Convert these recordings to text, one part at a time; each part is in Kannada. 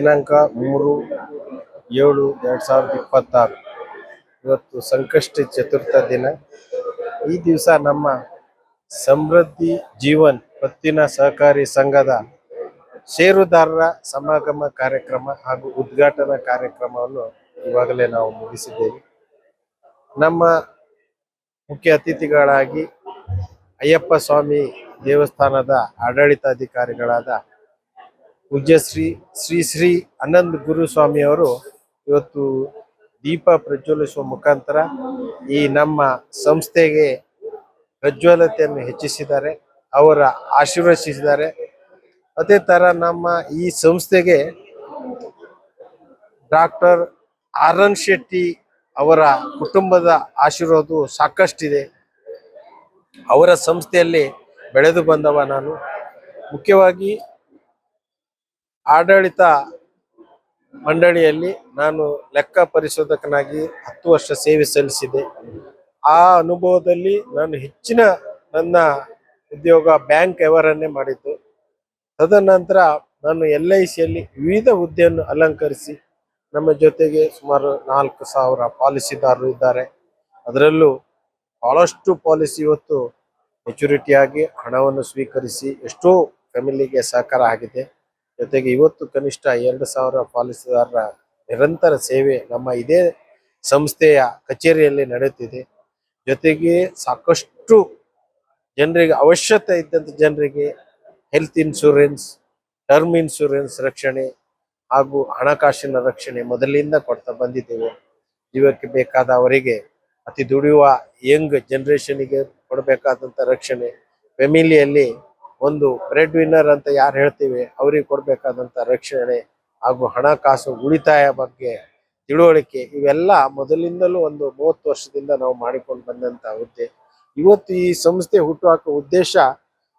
ದಿನಾಂಕ 3/7/2026 ಇವತ್ತು ಸಂಕಷ್ಟಿ ಚತುರ್ಥ ದಿನ. ಈ ದಿವಸ ನಮ್ಮ ಸಮೃದ್ಧಿ ಜೀವನ್ ಪತ್ತಿನ ಸಹಕಾರಿ ಸಂಘದ ಷೇರುದಾರರ ಸಮಾಗಮ ಕಾರ್ಯಕ್ರಮ ಹಾಗೂ ಉದ್ಘಾಟನಾ ಕಾರ್ಯಕ್ರಮವನ್ನು ಇವಾಗಲೇ ನಾವು ಮುಗಿಸಿದ್ದೇವೆ. ನಮ್ಮ ಮುಖ್ಯ ಅತಿಥಿಗಳಾಗಿ ಅಯ್ಯಪ್ಪ ಸ್ವಾಮಿ ದೇವಸ್ಥಾನದ ಆಡಳಿತಾಧಿಕಾರಿಗಳಾದ ಪೂಜ್ಯ ಶ್ರೀ ಆನಂದ್ ಗುರುಸ್ವಾಮಿ ಅವರು ಇವತ್ತು ದೀಪ ಪ್ರಜ್ವಲಿಸುವ ಮುಖಾಂತರ ಈ ನಮ್ಮ ಸಂಸ್ಥೆಗೆ ಪ್ರಜ್ವಲತೆಯನ್ನು ಹೆಚ್ಚಿಸಿದ್ದಾರೆ, ಅವರ ಆಶೀರ್ವದಿಸಿದ್ದಾರೆ. ಅದೇ ತರ ನಮ್ಮ ಈ ಸಂಸ್ಥೆಗೆ ಡಾಕ್ಟರ್ ಆರ್.ಎನ್. ಶೆಟ್ಟಿ ಅವರ ಕುಟುಂಬದ ಆಶೀರ್ವಾದ ಸಾಕಷ್ಟಿದೆ. ಅವರ ಸಂಸ್ಥೆಯಲ್ಲಿ ಬೆಳೆದು ಬಂದವ ನಾನು. ಮುಖ್ಯವಾಗಿ ಆಡಳಿತ ಮಂಡಳಿಯಲ್ಲಿ ನಾನು ಲೆಕ್ಕ ಪರಿಶೋಧಕನಾಗಿ 10 ವರ್ಷ ಸೇವೆ ಸಲ್ಲಿಸಿದೆ. ಆ ಅನುಭವದಲ್ಲಿ ನಾನು ಹೆಚ್ಚಿನ ನನ್ನ ಉದ್ಯೋಗ ಬ್ಯಾಂಕ್ ಅವರನ್ನೇ ಮಾಡಿದ್ದು. ತದನಂತರ ನಾನು LICಯಲ್ಲಿ ವಿವಿಧ ಹುದ್ದೆಯನ್ನು ಅಲಂಕರಿಸಿ ನಮ್ಮ ಜೊತೆಗೆ ಸುಮಾರು 4,000 ಪಾಲಿಸಿದಾರರು ಇದ್ದಾರೆ. ಅದರಲ್ಲೂ ಬಹಳಷ್ಟು ಪಾಲಿಸಿ ಇವತ್ತು ಮೆಚುರಿಟಿ ಆಗಿ ಹಣವನ್ನು ಸ್ವೀಕರಿಸಿ ಎಷ್ಟೋ ಫ್ಯಾಮಿಲಿಗೆ ಸಹಕಾರ ಆಗಿದೆ. ಜೊತೆಗೆ ಇವತ್ತು ಕನಿಷ್ಠ 2,000 ಪಾಲಿಸಿದಾರರ ನಿರಂತರ ಸೇವೆ ನಮ್ಮ ಇದೇ ಸಂಸ್ಥೆಯ ಕಚೇರಿಯಲ್ಲಿ ನಡೆಯುತ್ತಿದೆ. ಜೊತೆಗೆ ಸಾಕಷ್ಟು ಜನರಿಗೆ ಅವಶ್ಯಕತೆ ಇದ್ದಂಥ ಜನರಿಗೆ ಹೆಲ್ತ್ ಇನ್ಶೂರೆನ್ಸ್, ಟರ್ಮ್ ಇನ್ಶೂರೆನ್ಸ್ ರಕ್ಷಣೆ ಹಾಗೂ ಹಣಕಾಸಿನ ರಕ್ಷಣೆ ಮೊದಲಿಂದ ಕೊಡ್ತಾ ಬಂದಿದ್ದೇವೆ. ಜೀವಕ್ಕೆ ಬೇಕಾದವರಿಗೆ ಅತಿ ದುಡಿಯುವ ಯಂಗ್ ಜನರೇಷನ್ಗೆ ಕೊಡಬೇಕಾದಂಥ ರಕ್ಷಣೆ, ಫ್ಯಾಮಿಲಿಯಲ್ಲಿ ಒಂದು ಬ್ರೆಡ್ ವಿನ್ನರ್ ಅಂತ ಯಾರು ಹೇಳ್ತೀವಿ ಅವರಿಗೆ ಕೊಡಬೇಕಾದಂಥ ರಕ್ಷಣೆ ಹಾಗೂ ಹಣಕಾಸು ಉಳಿತಾಯ ಬಗ್ಗೆ ತಿಳುವಳಿಕೆ, ಇವೆಲ್ಲ ಮೊದಲಿಂದಲೂ ಒಂದು 30 ವರ್ಷದಿಂದ ನಾವು ಮಾಡಿಕೊಂಡು ಬಂದಂಥ ಹುದ್ದೆ. ಇವತ್ತು ಈ ಸಂಸ್ಥೆ ಹುಟ್ಟುಹಾಕುವ ಉದ್ದೇಶ,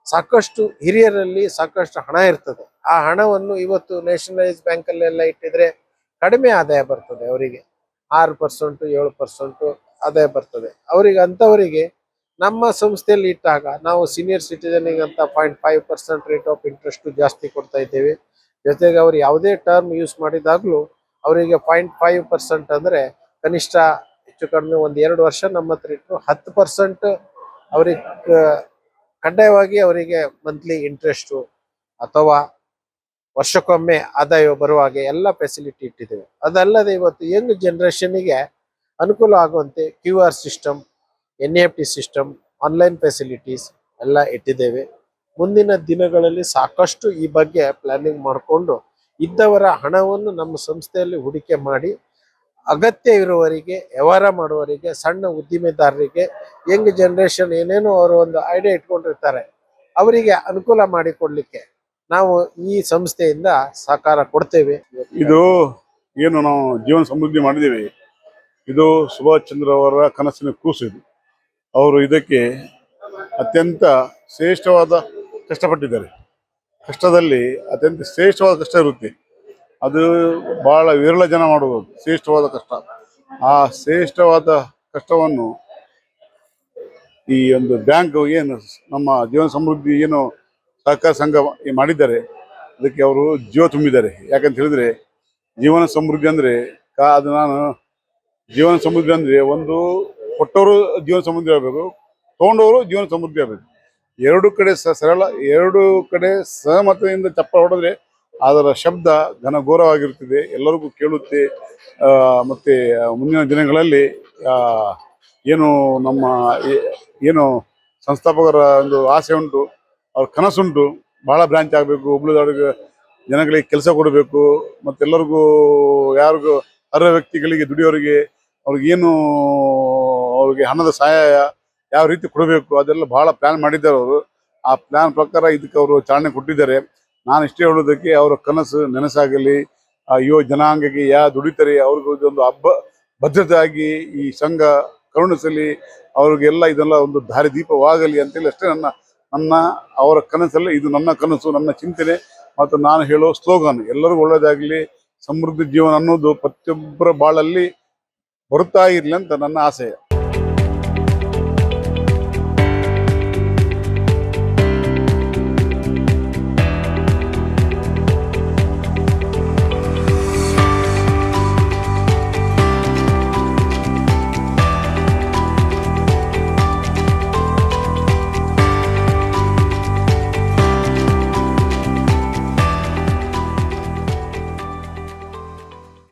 ಸಾಕಷ್ಟು ಹಿರಿಯರಲ್ಲಿ ಸಾಕಷ್ಟು ಹಣ ಇರ್ತದೆ. ಆ ಹಣವನ್ನು ಇವತ್ತು ನ್ಯಾಷನಲೈಸ್ ಬ್ಯಾಂಕಲ್ಲೆಲ್ಲ ಇಟ್ಟಿದ್ರೆ ಕಡಿಮೆ ಆದಾಯ ಬರ್ತದೆ. ಅವರಿಗೆ 6%, 7% ಆದಾಯ ಬರ್ತದೆ. ಅಂಥವರಿಗೆ ನಮ್ಮ ಸಂಸ್ಥೆಯಲ್ಲಿ ಇಟ್ಟಾಗ ನಾವು ಸೀನಿಯರ್ ಸಿಟಿಜನ್ಗೆ ಅಂತ 0.5% ರೇಟ್ ಆಫ್ ಇಂಟ್ರೆಸ್ಟ್ ಜಾಸ್ತಿ ಕೊಡ್ತಾ ಇದ್ದೇವೆ. ಜೊತೆಗೆ ಅವರು ಯಾವುದೇ ಟರ್ಮ್ ಯೂಸ್ ಮಾಡಿದಾಗಲೂ ಅವರಿಗೆ 0.5% ಅಂದರೆ ಕನಿಷ್ಠ ಹೆಚ್ಚು ಕಡಿಮೆ 1-2 ವರ್ಷ ನಮ್ಮ ಹತ್ರ ಇಟ್ಟು 10% ಅವ್ರಿಗೆ ಕಡ್ಡಾಯವಾಗಿ ಅವರಿಗೆ ಮಂತ್ಲಿ ಇಂಟ್ರೆಸ್ಟು ಅಥವಾ ವರ್ಷಕ್ಕೊಮ್ಮೆ ಆದಾಯ ಬರುವಾಗ ಎಲ್ಲ ಫೆಸಿಲಿಟಿ ಇಟ್ಟಿದ್ದೇವೆ. ಅದಲ್ಲದೆ ಇವತ್ತು ಯಂಗ್ ಜನರೇಷನ್ಗೆ ಅನುಕೂಲ ಆಗುವಂತೆ QR system, NEFT system, online facilities ಎಲ್ಲ ಇಟ್ಟಿದ್ದೇವೆ. ಮುಂದಿನ ದಿನಗಳಲ್ಲಿ ಸಾಕಷ್ಟು ಈ ಬಗ್ಗೆ ಪ್ಲಾನಿಂಗ್ ಮಾಡಿಕೊಂಡು ಇದ್ದವರ ಹಣವನ್ನು ನಮ್ಮ ಸಂಸ್ಥೆಯಲ್ಲಿ ಹೂಡಿಕೆ ಮಾಡಿ ಅಗತ್ಯ ಇರುವವರಿಗೆ, ವ್ಯವಹಾರ ಮಾಡುವವರಿಗೆ, ಸಣ್ಣ ಉದ್ದಿಮೆದಾರರಿಗೆ, ಯಂಗ್ ಜನರೇಷನ್ ಏನೇನೋ ಅವರು ಒಂದು ಐಡಿಯಾ ಇಟ್ಕೊಂಡಿರ್ತಾರೆ ಅವರಿಗೆ ಅನುಕೂಲ ಮಾಡಿಕೊಡ್ಲಿಕ್ಕೆ ನಾವು ಈ ಸಂಸ್ಥೆಯಿಂದ ಸಹಕಾರ ಕೊಡ್ತೇವೆ. ಇದು ಏನು ನಾವು ಜೀವನ ಸಮೃದ್ಧಿ ಮಾಡಿದ್ದೇವೆ, ಇದು ಸುಭಾಷ್ ಚಂದ್ರ ಅವರ ಕನಸಿನ ಕೂಸು. ಇದು ಅವರು ಇದಕ್ಕೆ ಅತ್ಯಂತ ಶ್ರೇಷ್ಠವಾದ ಕಷ್ಟಪಟ್ಟಿದ್ದಾರೆ. ಕಷ್ಟದಲ್ಲಿ ಅತ್ಯಂತ ಶ್ರೇಷ್ಠವಾದ ಕಷ್ಟ ಇರುತ್ತೆ, ಅದು ಬಹಳ ವಿರಳ ಜನ ಮಾಡುವುದು ಶ್ರೇಷ್ಠವಾದ ಕಷ್ಟ. ಆ ಶ್ರೇಷ್ಠವಾದ ಕಷ್ಟವನ್ನು ಈ ಒಂದು ಬ್ಯಾಂಕ್ ಏನು ನಮ್ಮ ಜೀವನ ಸಮೃದ್ಧಿ ಏನು ಸಹಕಾರ ಸಂಘ ಮಾಡಿದ್ದಾರೆ, ಅದಕ್ಕೆ ಅವರು ಜೀವ ತುಂಬಿದ್ದಾರೆ. ಯಾಕಂತ ಹೇಳಿದ್ರೆ ಜೀವನ ಸಮೃದ್ಧಿ ಅಂದರೆ ಅದು ನಾನು ಜೀವನ ಸಮೃದ್ಧಿ ಅಂದರೆ ಒಂದು ಕೊಟ್ಟವರು ಜೀವನ ಸಮೃದ್ಧಿ ಆಗಬೇಕು, ತೊಗೊಂಡವರು ಜೀವನ ಸಮೃದ್ಧಿ ಆಗಬೇಕು. ಎರಡು ಕಡೆ ಸರಳ, ಎರಡು ಕಡೆ ಸಹಮತದಿಂದ ಚಪ್ಪಾಳೆ ಹೊಡೆದ್ರೆ ಅದರ ಶಬ್ದ ಘನಘೋರವಾಗಿರುತ್ತದೆ, ಎಲ್ಲರಿಗೂ ಕೇಳುತ್ತೆ. ಮತ್ತು ಮುಂದಿನ ದಿನಗಳಲ್ಲಿ ಏನು ನಮ್ಮ ಏನು ಸಂಸ್ಥಾಪಕರ ಒಂದು ಆಸೆ ಉಂಟು, ಅವ್ರ ಕನಸುಂಟು, ಬಹಳ ಬ್ರಾಂಚ್ ಆಗಬೇಕು, ಹುಬ್ಳಿದವ್ರಿಗೆ ಜನಗಳಿಗೆ ಕೆಲಸ ಕೊಡಬೇಕು, ಮತ್ತೆಲ್ಲರಿಗೂ ಯಾರಿಗೂ ಅರ್ಹ ವ್ಯಕ್ತಿಗಳಿಗೆ ದುಡಿಯೋರಿಗೆ ಅವ್ರಿಗೇನು ಅವ್ರಿಗೆ ಹಣದ ಸಹಾಯ ಯಾವ ರೀತಿ ಕೊಡಬೇಕು ಅದೆಲ್ಲ ಬಹಳ ಪ್ಲ್ಯಾನ್ ಮಾಡಿದ್ದಾರೆ ಅವರು. ಆ ಪ್ಲ್ಯಾನ್ ಪ್ರಕಾರ ಇದಕ್ಕೆ ಅವರು ಚಾಲನೆ ಕೊಟ್ಟಿದ್ದಾರೆ. ನಾನು ಇಷ್ಟೇ ಹೇಳೋದಕ್ಕೆ ಅವರ ಕನಸು ನನಸಾಗಲಿ, ಆ ಯುವ ಜನಾಂಗಕ್ಕೆ ದುಡಿತಾರೆ ಅವ್ರಿಗೂ ಇದೊಂದು ಭದ್ರತೆ ಆಗಿ ಈ ಸಂಘ ಕರುಣಿಸಲಿ, ಅವ್ರಿಗೆಲ್ಲ ಇದೆಲ್ಲ ಒಂದು ದಾರಿದೀಪವಾಗಲಿ ಅಂತೇಳಿ ಅಷ್ಟೇ ನನ್ನ ಅವರ ಕನಸಲ್ಲಿ. ಇದು ನನ್ನ ಕನಸು, ನನ್ನ ಚಿಂತನೆ ಮತ್ತು ನಾನು ಹೇಳೋ ಸ್ಲೋಗನ್. ಎಲ್ಲರಿಗೂ ಒಳ್ಳೆಯದಾಗಲಿ, ಸಮೃದ್ಧಿ ಜೀವನ ಅನ್ನೋದು ಪ್ರತಿಯೊಬ್ಬರ ಬಾಳಲ್ಲಿ ಬರುತ್ತಾ ಇರಲಿ ಅಂತ ನನ್ನ ಆಸೆ.